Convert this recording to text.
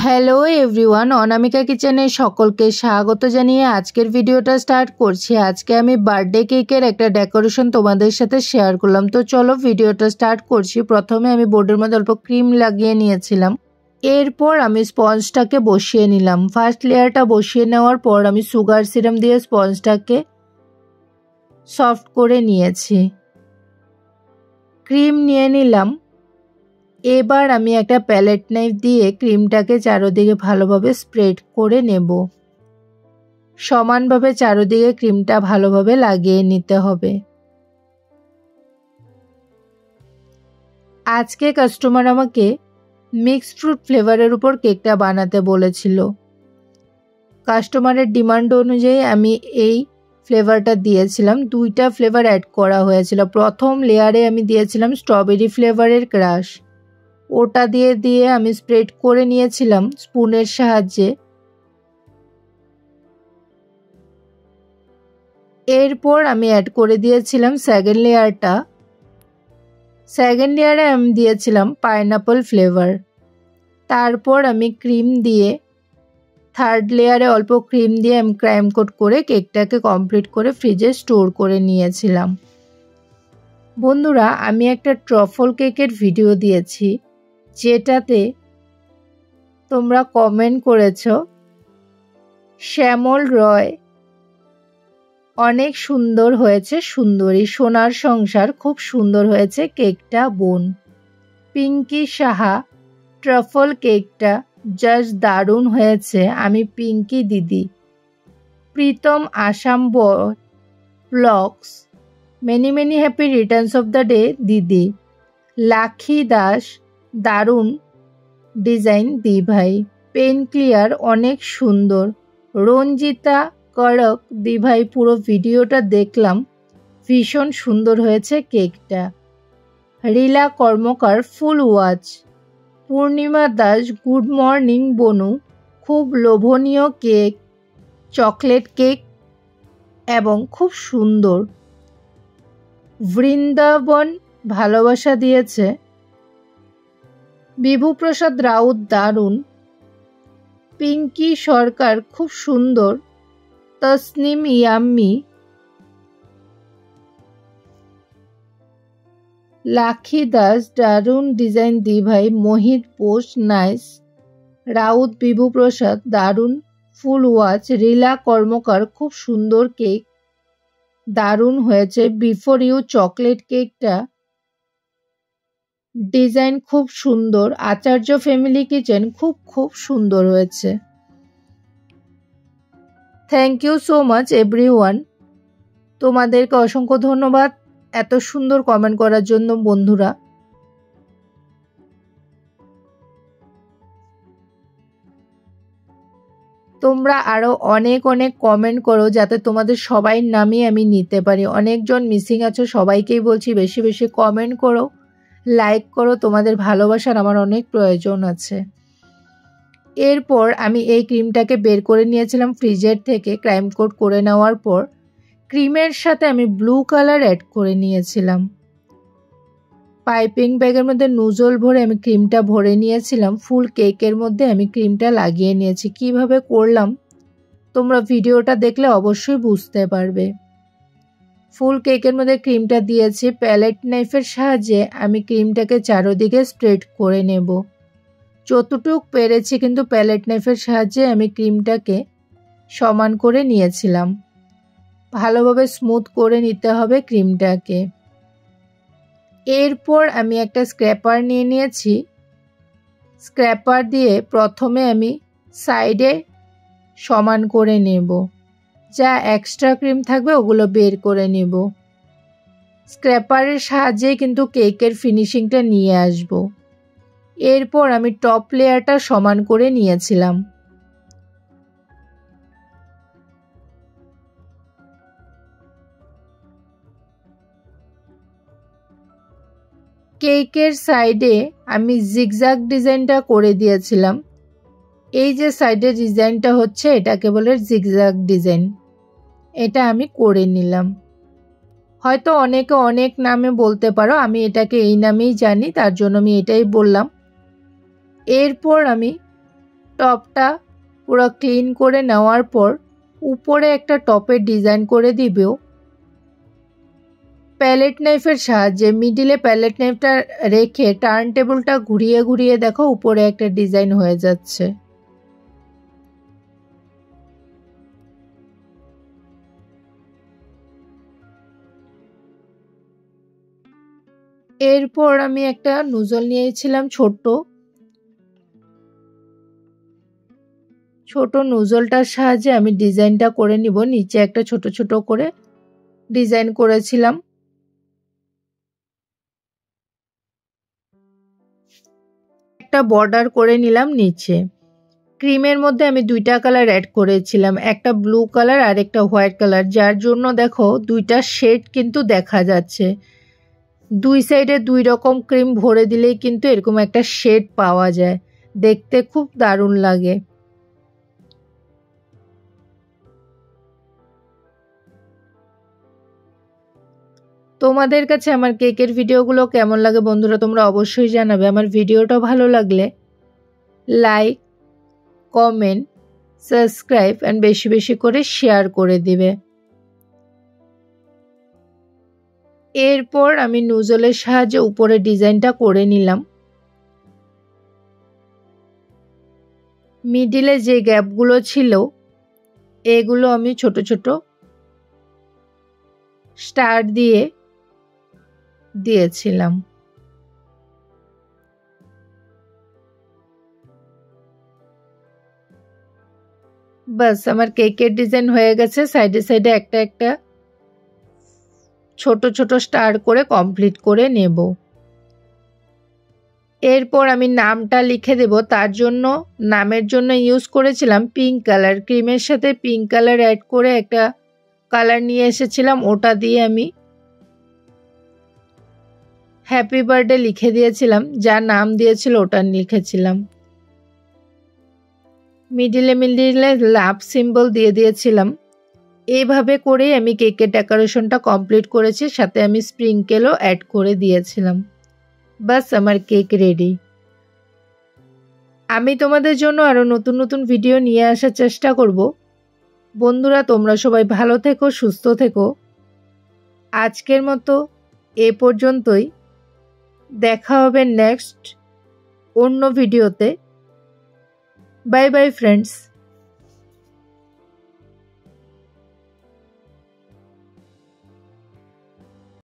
Hello everyone, অনামিকা কিচেনে সকলকে স্বাগত জানিয়ে আজকের ভিডিওটা স্টার্ট করছি। আজকে আমি বার্থডে কেকের একটা ডেকোরেশন তোমাদের সাথে শেয়ার করলাম। তো চলো ভিডিওটা স্টার্ট করছি। প্রথমে আমি বোর্ডের মধ্যে অল্প ক্রিম লাগিয়ে নিয়েছিলাম। এরপর আমি স্পঞ্জটাকে বসিয়ে নিলাম। ফার্স্ট লেয়ারটা বসিয়ে নেওয়ার পর আমি সুগার সিরাম দিয়ে স্পঞ্জটাকে সফট করে নিয়েছি। ক্রিম নিয়ে নিলাম। এবার আমি একটা প্যালেট নাইফ দিয়ে ক্রিমটাকে চারদিকে ভালোভাবে স্প্রেড করে নেব। সমানভাবে চারদিকে ক্রিমটা ভালোভাবে লাগিয়ে নিতে হবে। আজকে কাস্টমার আমাকে মিক্সড ফ্রুট ফ্লেভারের উপর কেকটা বানাতে বলেছিল। কাস্টমারের ডিমান্ড অনুযায়ী আমি এই ফ্লেভারটা দিয়েছিলাম। দুইটা ফ্লেভার অ্যাড করা হয়েছিল। প্রথম লেয়ারে আমি দিয়েছিলাম স্ট্রবেরি ফ্লেভারের ক্রাশ। ওটা দিয়ে আমি স্প্রেড করে নিয়েছিলাম স্পুনের সাহায্যে। এরপর আমি অ্যাড করে দিয়েছিলাম সেকেন্ড লেয়ারটা। সেকেন্ড লেয়ারে আমি দিয়েছিলাম পাইনাপল ফ্লেভার। তারপর আমি ক্রিম দিয়ে থার্ড লেয়ারে অল্প ক্রিম দিয়ে আমি ক্রাইম কোট করে কেকটাকে কমপ্লিট করে ফ্রিজে স্টোর করে নিয়েছিলাম। বন্ধুরা, আমি একটা ট্রফল কেকের ভিডিও দিয়েছি, যেটাতে তোমরা কমেন্ট করেছো শ্যামল রয় অনেক সুন্দর হয়েছে, সুন্দরী সোনার সংসার খুব সুন্দর হয়েছে কেকটা বোন। পিঙ্কি সাহা ট্রফল কেকটা জাস্ট দারুণ হয়েছে, আমি পিঙ্কি দিদি। Pritam Assam blogs many many happy returns of the day দিদি। লাখি দাস দারুণ ডিজাইন দি ভাই। পেন ক্লিয়ার অনেক সুন্দর। রঞ্জিতা কড়ক দি ভাই, পুরো ভিডিওটা দেখলাম, ভীষণ সুন্দর হয়েছে কেকটা। রিলা কর্মকার ফুল ওয়াচ। পূর্ণিমা দাস গুড মর্নিং বনু, খুব লোভনীয় কেক, চকলেট কেক এবং খুব সুন্দর। বৃন্দাবন ভালোবাসা দিয়েছে। বিভুপ্রসাদ রাউত দারুণ। পিঙ্কি সরকার খুব সুন্দর। তসনিম ইয়াম্মি। লাখি দাস দারুণ ডিজাইন দি ভাই। মোহিত বোস নাইস। রাউত বিভুপ্রসাদ দারুণ ফুল ওয়াচ। রিলা কর্মকার খুব সুন্দর কেক, দারুণ হয়েছে। বিফোর ইউ চকলেট কেকটা ডিজাইন খুব সুন্দর। আচার্য ফ্যামিলি কিচেন খুব সুন্দর হয়েছে। Thank you so much everyone. তোমাদেরকে অসংখ্য ধন্যবাদ এত সুন্দর কমেন্ট করার জন্য বন্ধুরা। তোমরা আরও অনেক কমেন্ট করো, যাতে তোমাদের সবাই নামই আমি নিতে পারি। অনেকজন মিসিং আছো, সবাইকেই বলছি বেশি বেশি কমেন্ট করো, লাইক করো। তোমাদের ভালোবাসার আমার অনেক প্রয়োজন আছে। এরপর আমি এই ক্রিমটাকে বের করে নিয়েছিলাম ফ্রিজের থেকে। ক্রাইম কোট করে নেওয়ার পর ক্রিমের সাথে আমি ব্লু কালার অ্যাড করে নিয়েছিলাম। পাইপিং ব্যাগের মধ্যে নুজল ভরে আমি ক্রিমটা ভরে নিয়েছিলাম। ফুল কেকের মধ্যে আমি ক্রিমটা লাগিয়ে নিয়েছি। কিভাবে করলাম তোমরা ভিডিওটা দেখলে অবশ্যই বুঝতে পারবে। ফুল কেকের মধ্যে ক্রিমটা দিয়েছি। প্যালেট নাইফের সাহায্যে আমি ক্রিমটাকে চারদিকে স্প্রেড করে নেব। যতটুক পেরেছি কিন্তু প্যালেট নাইফের সাহায্যে আমি ক্রিমটাকে সমান করে নিয়েছিলাম। ভালোভাবে স্মুথ করে নিতে হবে ক্রিমটাকে। এরপর আমি একটা স্ক্র্যাপার নিয়ে নিয়েছি। স্ক্র্যাপার দিয়ে প্রথমে আমি সাইডে সমান করে নেব। যা এক্সট্রা ক্রিম থাকবে ওগুলো বের করে নেব। স্ক্র্যাপারের সাহায্যে কিন্তু কেকের ফিনিশিংটা নিয়ে আসব। এরপর আমি টপ লেয়ারটা সমান করে নিয়েছিলাম। কেকের সাইডে আমি জিগজ্যাগ ডিজাইনটা করে দিয়েছিলাম। এই যে সাইডের ডিজাইনটা হচ্ছে এটাকে বলে জিগজ্যাগ ডিজাইন। এটা আমি করে নিলাম। হয়তো অনেকে অনেক নামে বলতে পারো, আমি এটাকে এই নামেই জানি, তার জন্য আমি এটাই বললাম। এরপর আমি টপটা পুরো ক্লিন করে নেওয়ার পর উপরে একটা টপের ডিজাইন করে দিব। প্যালেট নাইফের সাহায্যে মিডিলে প্যালেট নাইফটা রেখে টার্ন টেবিলটা ঘুরিয়ে ঘুরিয়ে দেখো উপরে একটা ডিজাইন হয়ে যাচ্ছে। এরপর আমি একটা নুজল নিয়েছিলাম ছোট নুজলটার সাহায্যে আমি ডিজাইনটা করে নিব। নিচে একটা ছোট ছোট করে ডিজাইন করেছিলাম। একটা বর্ডার করে নিলাম নিচে। ক্রিমের মধ্যে আমি দুইটা কালার অ্যাড করেছিলাম, একটা ব্লু কালার আর একটা হোয়াইট কালার, যার জন্য দেখো দুইটা শেড কিন্তু দেখা যাচ্ছে। দুই সাইডে দুই রকম ক্রিম ভরে দিলেই কিন্তু এরকম একটা শেড পাওয়া যায়, দেখতে খুব দারুণ লাগে। তোমাদের কাছে আমার কেকের ভিডিওগুলো কেমন লাগে বন্ধুরা তোমরা অবশ্যই জানাবে। আমার ভিডিওটা ভালো লাগলে লাইক, কমেন্ট, সাবস্ক্রাইব এন্ড বেশি বেশি করে শেয়ার করে দিবে। এরপর আমি নুজলের সাহায্যে উপরে ডিজাইনটা করে নিলাম। মিডিলে যে গ্যাপগুলো ছিল এগুলো আমি ছোট ছোট স্টার দিয়ে দিয়েছিলাম। বাস আমার কেকের ডিজাইন হয়ে গেছে। সাইডে সাইডে একটা একটা ছোট ছোট স্টার করে কমপ্লিট করে নেব। এরপর আমি নামটা লিখে দেব, তার জন্য নামের জন্য ইউজ করেছিলাম পিঙ্ক কালার। ক্রিমের সাথে পিঙ্ক কালার অ্যাড করে একটা কালার নিয়ে এসেছিলাম, ওটা দিয়ে আমি হ্যাপি বার্থডে লিখে দিয়েছিলাম, যা নাম দিয়েছিল ওটা লিখেছিলাম। মিডিলে মিডিলে লাভ সিম্বল দিয়ে দিয়েছিলাম। এইভাবে করেই আমি কেকের ডেকোরেশনটা কমপ্লিট করেছি, সাথে আমি স্প্রিংকেলও অ্যাড করে দিয়েছিলাম। বাস আমার কেক রেডি। আমি তোমাদের জন্য আরও নতুন নতুন ভিডিও নিয়ে আসার চেষ্টা করব। বন্ধুরা তোমরা সবাই ভালো থেকো, সুস্থ থেকো। আজকের মতো এ পর্যন্তই। দেখা হবে নেক্সট অন্য ভিডিওতে। Bye bye friends.